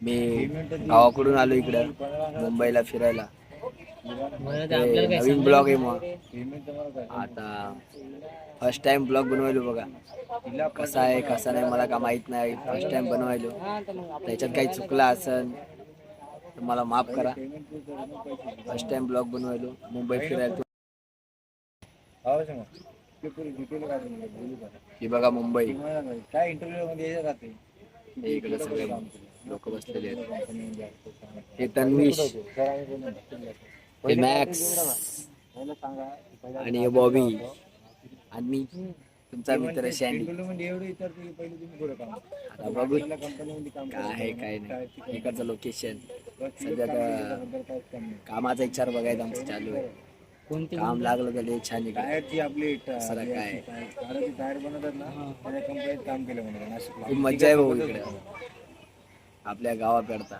मी गावाकडून आलो इकडं मुंबईला फिरायला. नवीन ब्लॉग आहे मग आता फर्स्ट टाइम ब्लॉग बनवायलो बघा. कसा आहे कसा नाही मला का माहित नाही. फर्स्ट टाइम बनवायलो, त्याच्यात काही चुकला असेल तर मला माफ करा. फर्स्ट टाइम ब्लॉग बनवायलो मुंबई फिरायला. ही बघा मुंबई. काय इंटरव्ह्यू मध्ये राहते इकडे सगळे लोक बसलेले आहेत. हे तन्वीश, हे मॅक्स आणि हे बॉबी आणि मी तुमचा मित्र शॅनी. आता बघू काय आहे काय नाही. इकडचं लोकेशन सध्या तर कामाचा विचार बघायचा आमचं चालू आहे. काम लागलं तर लय छान आहे. आपली काय खूप मज्जा आहे भाऊ इकडे आपल्या गावाकडता.